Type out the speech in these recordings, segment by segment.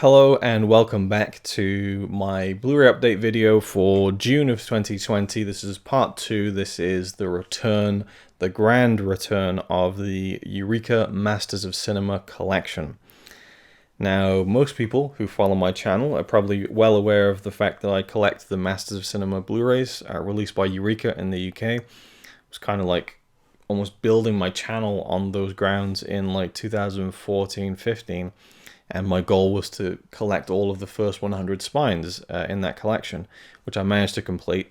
Hello and welcome back to my Blu-ray update video for June of 2020. This is part 2. This is the return, the grand return of the Eureka Masters of Cinema collection. Now, most people who follow my channel are probably well aware of the fact that I collect the Masters of Cinema Blu-rays released by Eureka in the UK. It was kind of like almost building my channel on those grounds in like 2014-15. And my goal was to collect all of the first 100 spines in that collection, which I managed to complete.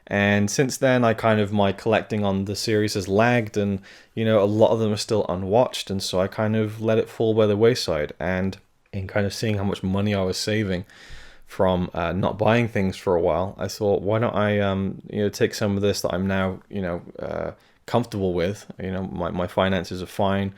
And since then, my collecting on the series has lagged, and a lot of them are still unwatched, and so I kind of let it fall by the wayside. And in kind of seeing how much money I was saving from not buying things for a while, I thought, why don't I take some of this that I'm now comfortable with. My finances are fine.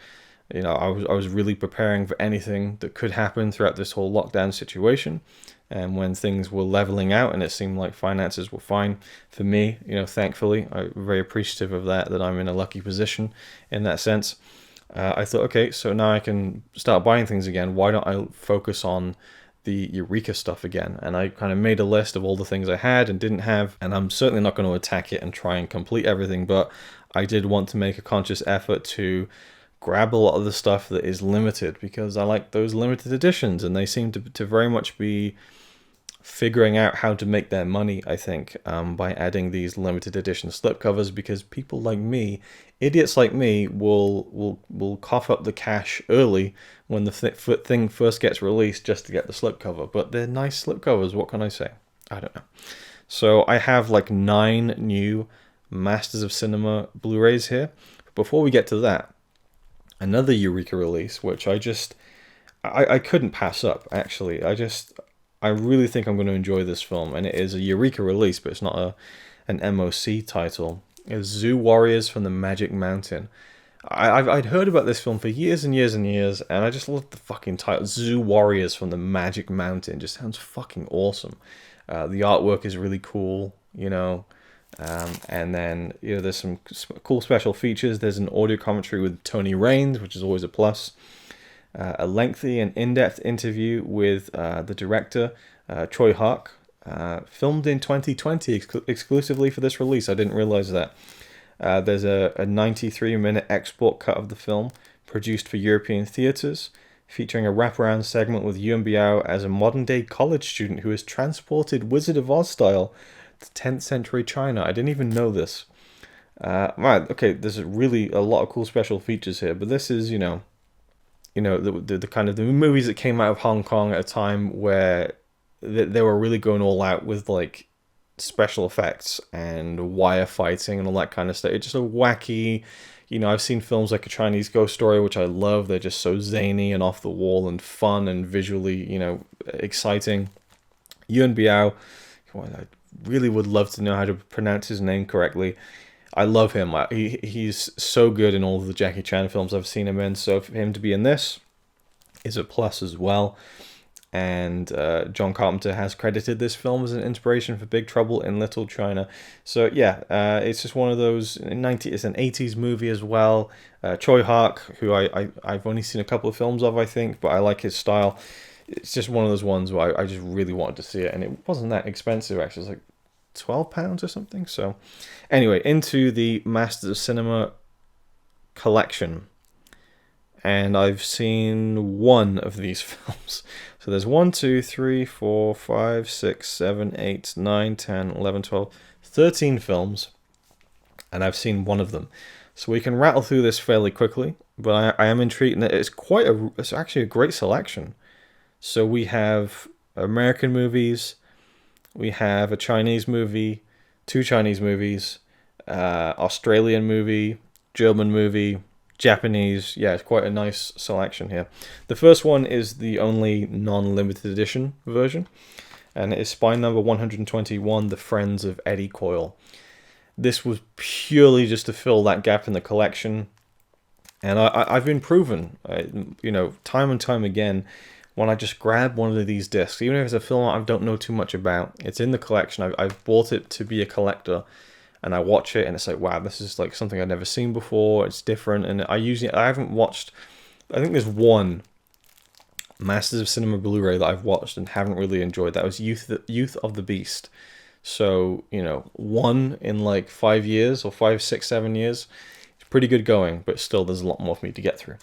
I was really preparing for anything that could happen throughout this whole lockdown situation. And when things were leveling out and it seemed like finances were fine for me, thankfully, I'm very appreciative of that I'm in a lucky position in that sense. I thought, okay, so now I can start buying things again. Why don't I focus on the Eureka stuff again? And I kind of made a list of all the things I had and didn't have, and I'm certainly not going to attack it and try and complete everything, but I did want to make a conscious effort to grab a lot of the stuff that is limited, because I like those limited editions, and they seem to very much be figuring out how to make their money, I think, by adding these limited edition slipcovers, because people like me, idiots like me, will cough up the cash early when the thing first gets released just to get the slipcover. But they're nice slipcovers, what can I say? I don't know. So I have like 9 new Masters of Cinema Blu-rays here. Before we get to that, another Eureka release, which I couldn't pass up, actually. I really think I'm going to enjoy this film, and it is a Eureka release, but it's not an MOC title. It's Zoo Warriors from the Magic Mountain. I'd heard about this film for years and years and years, and I just love the fucking title. Zoo Warriors from the Magic Mountain. It just sounds fucking awesome. The artwork is really cool, and then there's some cool special features. There's an audio commentary with Tony Raines, which is always a plus. A lengthy and in-depth interview with the director, Troy Hark, filmed in 2020 exclusively for this release. I didn't realize that. There's a 93-minute export cut of the film produced for European theaters, featuring a wraparound segment with Yuan Biao as a modern-day college student who is transported Wizard of Oz style to 10th century China. I didn't even know this. Right, okay, there's really a lot of cool special features here, but this is, the kind of the movies that came out of Hong Kong at a time where they were really going all out with like special effects and wire fighting and all that kind of stuff. It's just a wacky, I've seen films like A Chinese Ghost Story, which I love. They're just so zany and off the wall and fun and visually, exciting. Yuan Biao, I really would love to know how to pronounce his name correctly. I love him. He's so good in all of the Jackie Chan films I've seen him in, so for him to be in this is a plus as well. And John Carpenter has credited this film as an inspiration for Big Trouble in Little China. So yeah, it's just one of those. It's an 80s movie as well. Troy Hark, who I've only seen a couple of films of, I think, but I like his style. It's just one of those ones where I just really wanted to see it, and it wasn't that expensive, actually. It was like £12 or something. So anyway, into the Masters of Cinema collection, and I've seen one of these films. So there's 1, 2, 3, 4, 5, 6, 7, 8, 9, 10, 11, 12, 13 films, and I've seen one of them. So we can rattle through this fairly quickly, but I am intrigued, and it's actually a great selection. So we have American movies, we have a Chinese movie, 2 Chinese movies, Australian movie, German movie, Japanese. Yeah, it's quite a nice selection here. The first one is the only non-limited edition version, and it is spine number 121, The Friends of Eddie Coyle. This was purely just to fill that gap in the collection, and I've been proven, time and time again, when I just grab one of these discs, even if it's a film I don't know too much about, it's in the collection. I've bought it to be a collector, and I watch it, and it's like, wow, this is like something I've never seen before. It's different, and I haven't watched. I think there's one Masters of Cinema Blu-ray that I've watched and haven't really enjoyed. That was Youth of the Beast. So, you know, one in like 5 years or 5, 6, 7 years. It's pretty good going, but still there's a lot more for me to get through.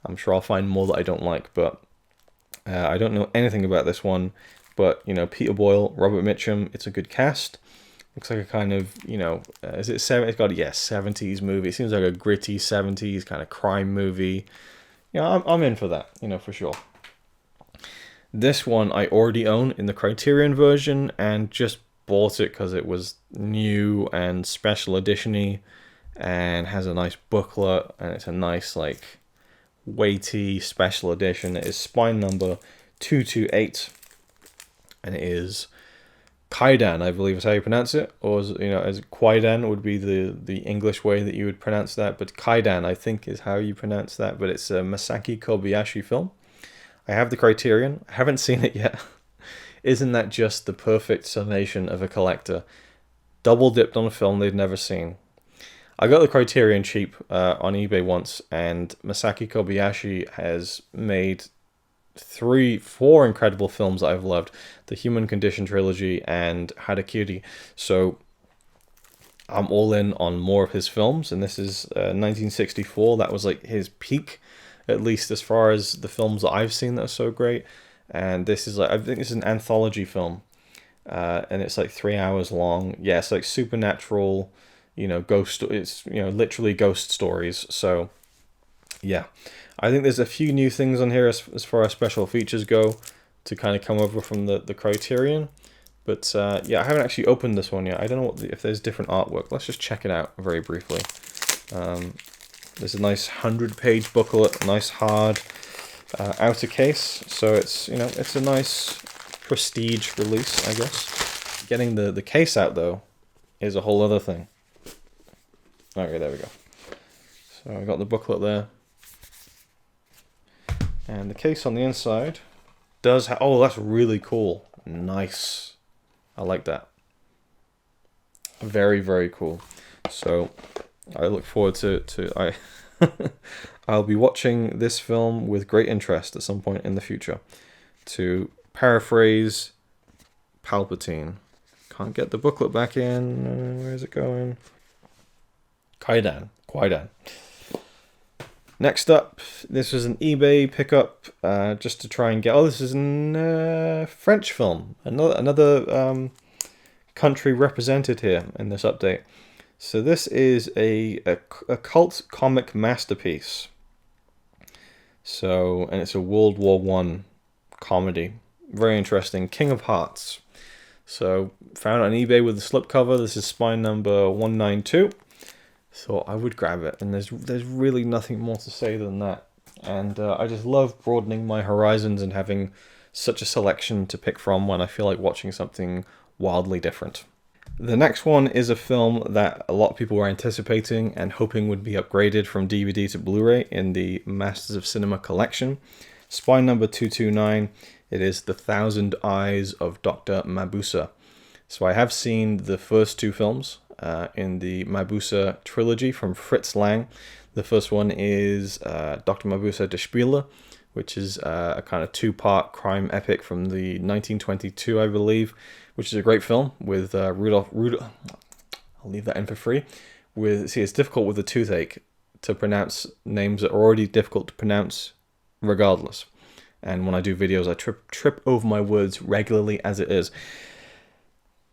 I'm sure I'll find more that I don't like, but I don't know anything about this one. But, you know, Peter Boyle, Robert Mitchum, it's a good cast. Looks like a kind of, you know, is it 70s? It's got, yeah, 70s movie. It seems like a gritty 70s kind of crime movie. You know, I'm in for that, you know, for sure. This one I already own in the Criterion version and just bought it because it was new and special edition-y and has a nice booklet and it's a nice, like, weighty special edition. It is spine number 228 and it is Chidan, I believe is how you pronounce it, or as Chidan would be the English way that you would pronounce that, but Chidan I think is how you pronounce that. But it's a Masaki Kobayashi film. I have the Criterion. I haven't seen it yet. Isn't that just the perfect summation of a collector? Double dipped on a film they've never seen. I got the Criterion cheap on eBay once, and Masaki Kobayashi has made 4 incredible films that I've loved. The Human Condition trilogy and Harakiri. So I'm all in on more of his films, and this is 1964. That was like his peak, at least as far as the films that I've seen that are so great. And this is like, I think it's an anthology film, and it's like 3 hours long. Yeah, it's like supernatural, you know, it's, you know, literally ghost stories. So yeah, I think there's a few new things on here as far as special features go to kind of come over from the Criterion. But yeah, I haven't actually opened this one yet. I don't know if there's different artwork. Let's just check it out very briefly. There's a nice 100-page booklet, nice hard outer case. So it's, you know, it's a nice prestige release, I guess. Getting the case out though is a whole other thing. Okay, there we go. So I got the booklet there. And the case on the inside does have... Oh, that's really cool. Nice. I like that. Very, very cool. So I look forward to I'll be watching this film with great interest at some point in the future. To paraphrase Palpatine. Can't get the booklet back in. Where is it going? Chidan. Next up, this was an eBay pickup, just to try and get... Oh, this is a French film. Another country represented here in this update. So this is a cult comic masterpiece. So, and it's a World War I comedy. Very interesting. King of Hearts. So, found it on eBay with the slipcover. This is spine number 192. So I would grab it, and there's really nothing more to say than that. And I just love broadening my horizons and having such a selection to pick from when I feel like watching something wildly different. The next one is a film that a lot of people were anticipating and hoping would be upgraded from DVD to Blu-ray in the Masters of Cinema collection. Spine number 229, it is The Thousand Eyes of Dr. Mabuse. So I have seen the first 2 films in the Mabuse trilogy from Fritz Lang. The first one is Dr. Mabuse Der Spieler, which is a kind of 2-part crime epic from the 1922, I believe, which is a great film with Rudolph. I'll leave that in for free. It's difficult with a toothache to pronounce names that are already difficult to pronounce regardless. And when I do videos, I trip over my words regularly as it is.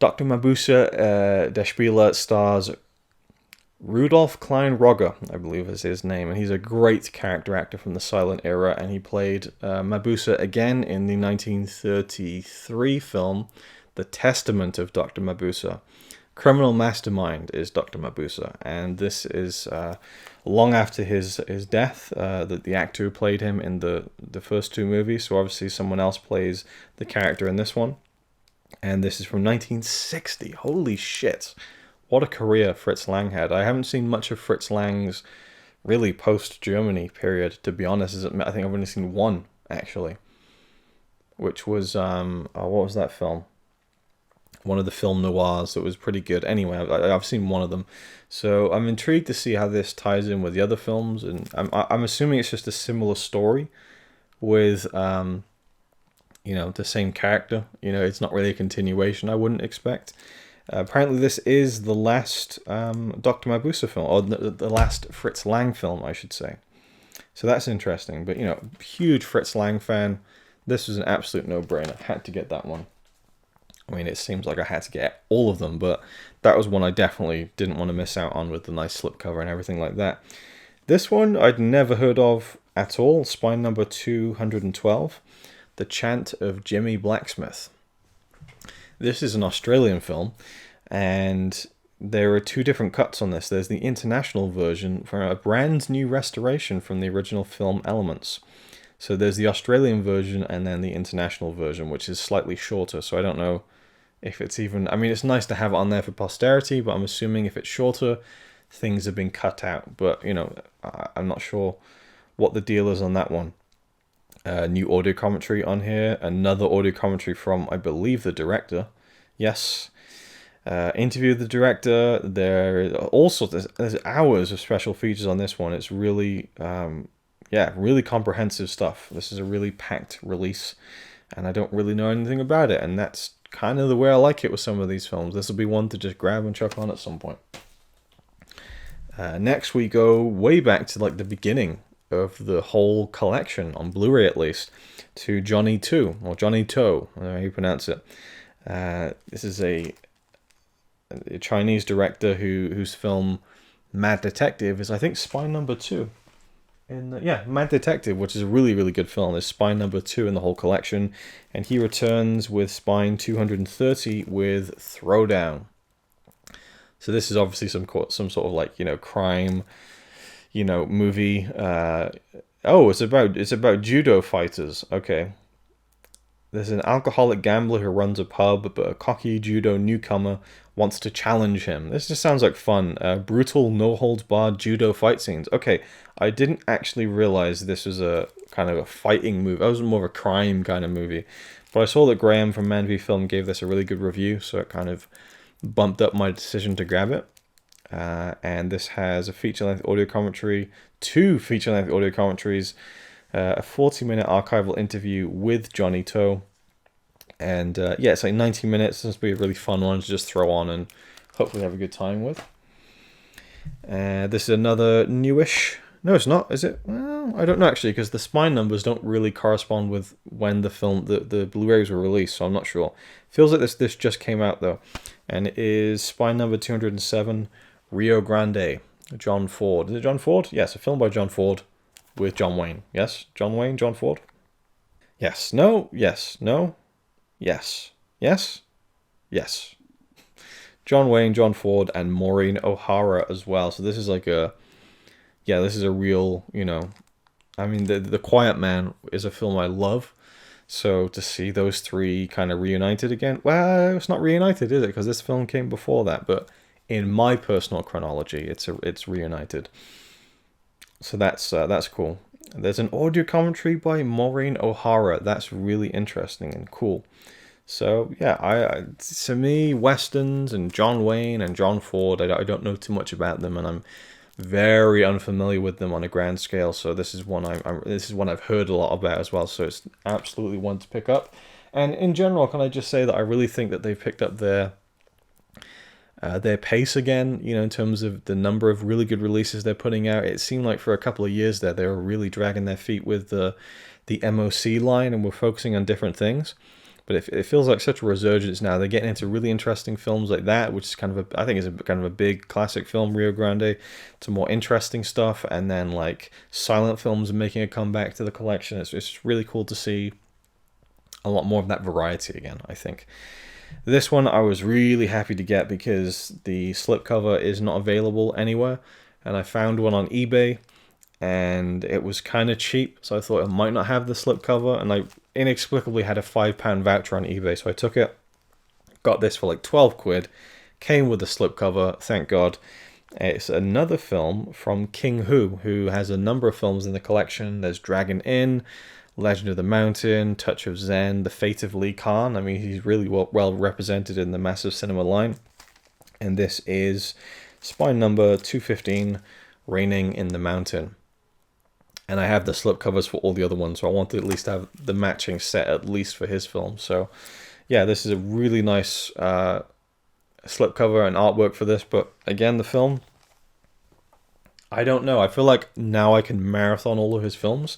Dr. Mabuse Der Spieler stars Rudolph Klein-Rogge, I believe is his name, and he's a great character actor from the silent era, and he played Mabuse again in the 1933 film The Testament of Dr. Mabuse. Criminal Mastermind is Dr. Mabuse, and this is long after his death, the actor who played him in the first 2 movies, so obviously someone else plays the character in this one. And this is from 1960. Holy shit. What a career Fritz Lang had. I haven't seen much of Fritz Lang's really post-Germany period, to be honest. I think I've only seen one, actually. Which was, what was that film? One of the film noirs that was pretty good. Anyway, I've seen one of them. So I'm intrigued to see how this ties in with the other films. And I'm assuming it's just a similar story with you know, the same character. You know, it's not really a continuation, I wouldn't expect. Apparently this is the last Dr. Mabuse film, or the last Fritz Lang film, I should say. So that's interesting. But, you know, huge Fritz Lang fan. This was an absolute no-brainer. Had to get that one. I mean, it seems like I had to get all of them, but that was one I definitely didn't want to miss out on with the nice slipcover and everything like that. This one I'd never heard of at all. Spine number 212, The Chant of Jimmy Blacksmith. This is an Australian film, and there are two different cuts on this. There's the international version for a brand new restoration from the original film elements. So there's the Australian version and then the international version, which is slightly shorter. So I don't know if it's even... I mean, it's nice to have it on there for posterity, but I'm assuming if it's shorter, things have been cut out. But, you know, I'm not sure what the deal is on that one. New audio commentary on here. Another audio commentary from, I believe, the director. Yes. Interview with the director. There are all sorts of... There's hours of special features on this one. It's really... yeah, really comprehensive stuff. This is a really packed release, and I don't really know anything about it, and that's kind of the way I like it with some of these films. This will be one to just grab and chuck on at some point. Next, we go way back to like the beginning of the whole collection, on Blu-ray at least, to Johnny 2, or Johnny To, however you pronounce it. This is a Chinese director whose film Mad Detective is, I think, Spine number 2. Yeah, Mad Detective, which is a really, really good film, is Spine number 2 in the whole collection, and he returns with Spine 230 with Throwdown. So this is obviously some sort of like, you know, crime, you know, movie. Oh, it's about judo fighters. Okay. There's an alcoholic gambler who runs a pub, but a cocky judo newcomer wants to challenge him. This just sounds like fun. Brutal, no-holds-barred judo fight scenes. Okay, I didn't actually realize this was a kind of a fighting movie. I was more of a crime kind of movie. But I saw that Graham from Man v Film gave this a really good review, so it kind of bumped up my decision to grab it. And this has a feature-length audio commentary, 2 feature-length audio commentaries, a 40-minute archival interview with Johnny To, and yeah, it's like 90 minutes. This will be a really fun one to just throw on and hopefully have a good time with. This is another newish... No, it's not, is it? Well, I don't know actually, because the Spine numbers don't really correspond with when the film, the Blu-rays were released, so I'm not sure. Feels like this just came out though, and it is Spine number 207, Rio Grande, John Ford. Is it John Ford? Yes, a film by John Ford with John Wayne. Yes, John Wayne, John Ford. Yes, no, yes, no, yes, yes, yes. John Wayne, John Ford, and Maureen O'Hara as well. So this is like a... Yeah, this is a real, you know... I mean, the Quiet Man is a film I love. So to see those three kind of reunited again... Well, it's not reunited, is it? Because this film came before that. But in my personal chronology, it's reunited. So that's cool. There's an audio commentary by Maureen O'Hara. That's really interesting and cool. So yeah, to me, westerns and John Wayne and John Ford, I don't know too much about them, and I'm very unfamiliar with them on a grand scale. So this is one I've heard a lot about as well. So it's absolutely one to pick up. And in general, can I just say that I really think that they've picked up their pace again, you know, in terms of the number of really good releases they're putting out. It seemed like for a couple of years there, they were really dragging their feet with the MOC line and were focusing on different things. But it feels like such a resurgence now. They're getting into really interesting films like that, which is kind of I think is kind of a big classic film, Rio Grande, to more interesting stuff. And then like silent films making a comeback to the collection. It's really cool to see a lot more of that variety again, I think. This one I was really happy to get because the slipcover is not available anywhere, and I found one on eBay and it was kind of cheap, so I thought it might not have the slipcover, and I inexplicably had a £5 voucher on eBay, so I took it, got this for like 12 quid, came with the slipcover, thank God. It's another film from King who has a number of films in the collection. There's Dragon Inn, Legend of the Mountain, Touch of Zen, The Fate of Lee Khan. I mean, he's really well represented in the massive cinema line. And this is Spine number 215, Raining in the Mountain. And I have the slipcovers for all the other ones, so I want to at least have the matching set at least for his film. So yeah, this is a really nice slipcover and artwork for this. But again, the film, I don't know. I feel like now I can marathon all of his films,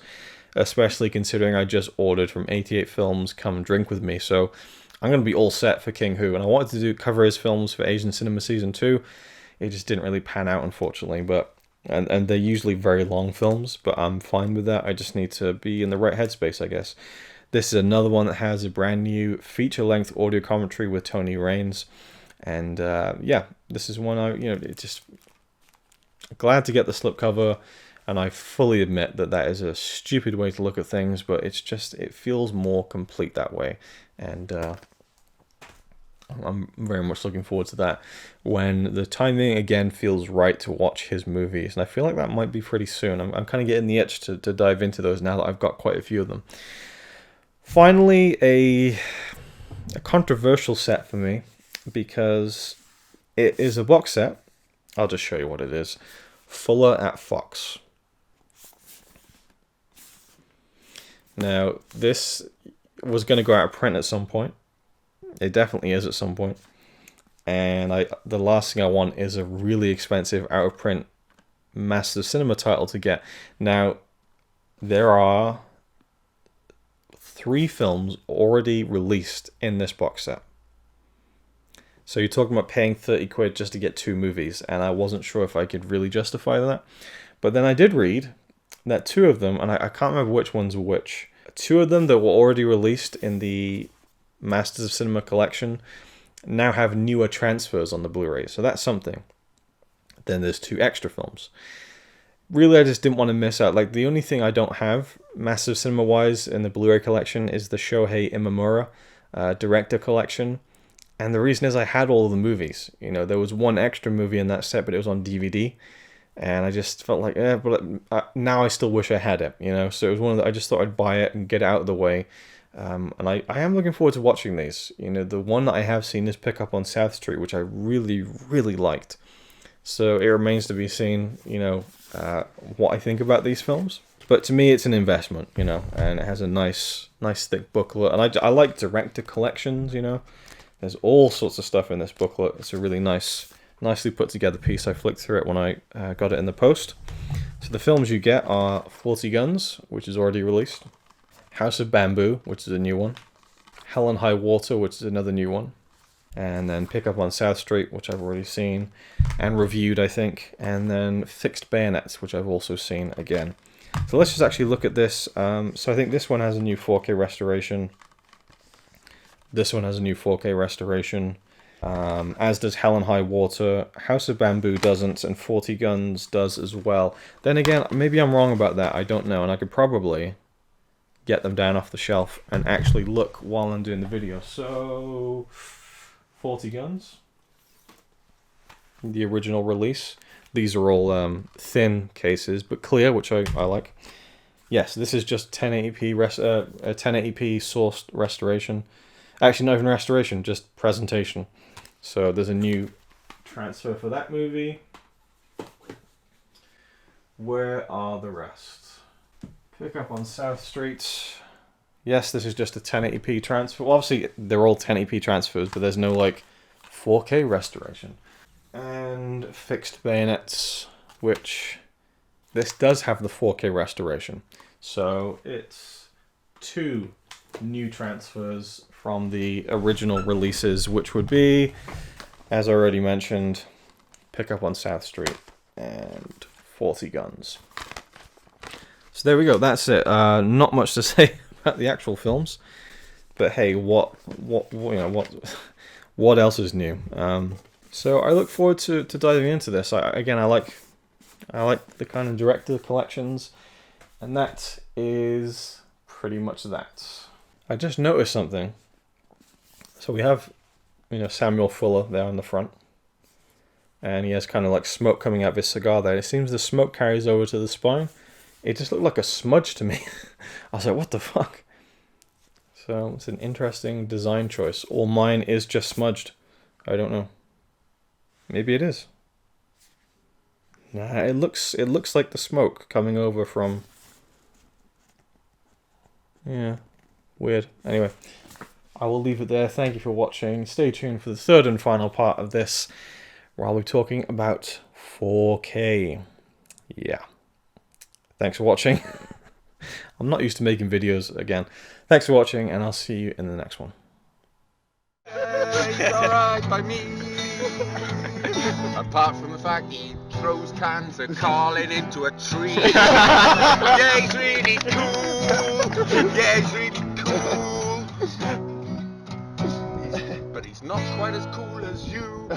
especially considering I just ordered from 88 Films Come Drink With Me. So I'm going to be all set for King Hu. And I wanted to cover his films for Asian Cinema Season 2. It just didn't really pan out, unfortunately. But and they're usually very long films, but I'm fine with that. I just need to be in the right headspace, I guess. This is another one that has a brand new feature-length audio commentary with Tony Raines. And yeah, this is one it's just glad to get the slipcover. And I fully admit that that is a stupid way to look at things, but it's just, it feels more complete that way. And I'm very much looking forward to that when the timing again feels right to watch his movies. And I feel like that might be pretty soon. I'm kind of getting the itch to dive into those now that I've got quite a few of them. Finally, a controversial set for me because it is a box set. I'll just show you what it is. Fuller at Fox. Now, this was going to go out of print at some point. It definitely is at some point. And the last thing I want is a really expensive out of print Masters of Cinema title to get. Now, there are 3 films already released in this box set. So you're talking about paying 30 quid just to get 2 movies, and I wasn't sure if I could really justify that. But then I did read that 2 of them, and I can't remember which ones were which, 2 of them that were already released in the Masters of Cinema collection now have newer transfers on the Blu-ray, so that's something. Then there's 2 extra films. Really, I just didn't want to miss out. Like, the only thing I don't have Masters of Cinema-wise in the Blu-ray collection is the Shohei Imamura director collection. And the reason is I had all of the movies. You know, there was 1 extra movie in that set, but it was on DVD. And I just felt like, but now I still wish I had it, you know. So it was one of the, I just thought I'd buy it and get it out of the way. And I am looking forward to watching these. You know, the one that I have seen is Pick Up on South Street, which I really, really liked. So it remains to be seen, you know, what I think about these films. But to me, it's an investment, you know, and it has a nice thick booklet. And I like director collections, you know. There's all sorts of stuff in this booklet. It's a really nicely put together piece. I flicked through it when I got it in the post. So the films you get are 40 Guns, which is already released. House of Bamboo, which is a new one. Hell and High Water, which is another new one. And then Pick Up on South Street, which I've already seen and reviewed, I think. And then Fixed Bayonets, which I've also seen again. So let's just actually look at this. So I think this one has a new 4K restoration. This one has a new 4K restoration. As does Hell and High Water. House of Bamboo doesn't, and 40 Guns does as well. Then again, maybe I'm wrong about that. I don't know, and I could probably get them down off the shelf and actually look while I'm doing the video. So, 40 Guns, the original release. These are all thin cases, but clear, which I like. Yes, this is just 1080p 1080p sourced restoration. Actually, not even restoration, just presentation. So there's a new transfer for that movie. Where are the rest? Pick Up on South Street. Yes, this is just a 1080p transfer. Well, obviously, they're all 1080p transfers, but there's no, like, 4K restoration. And Fixed Bayonets, which this does have the 4K restoration. So it's 2 new transfers from the original releases, which would be, as I already mentioned, Pick Up on South Street and 40 Guns. So there we go. That's it. Not much to say about the actual films, but hey, what else is new? So I look forward to diving into this. I like the kind of director collections, and that is pretty much that. I just noticed something. So we have, Samuel Fuller there on the front, and he has kind of like smoke coming out of his cigar there. It seems the smoke carries over to the spine. It just looked like a smudge to me. I was like, what the fuck? So it's an interesting design choice. Or mine is just smudged. I don't know. Maybe it is. Nah, it looks like the smoke coming over from Yeah, weird. Anyway, I will leave it there. Thank you for watching. Stay tuned for the third and final part of this, where I'll be talking about 4K. Yeah. Thanks for watching. I'm not used to making videos again. Thanks for watching, and I'll see you in the next one. It's alright by me. Apart from the fact he throws cans of Carlin into a tree. Yeah, he's really cool. Yeah, he's really cool. But he's not quite as cool as you.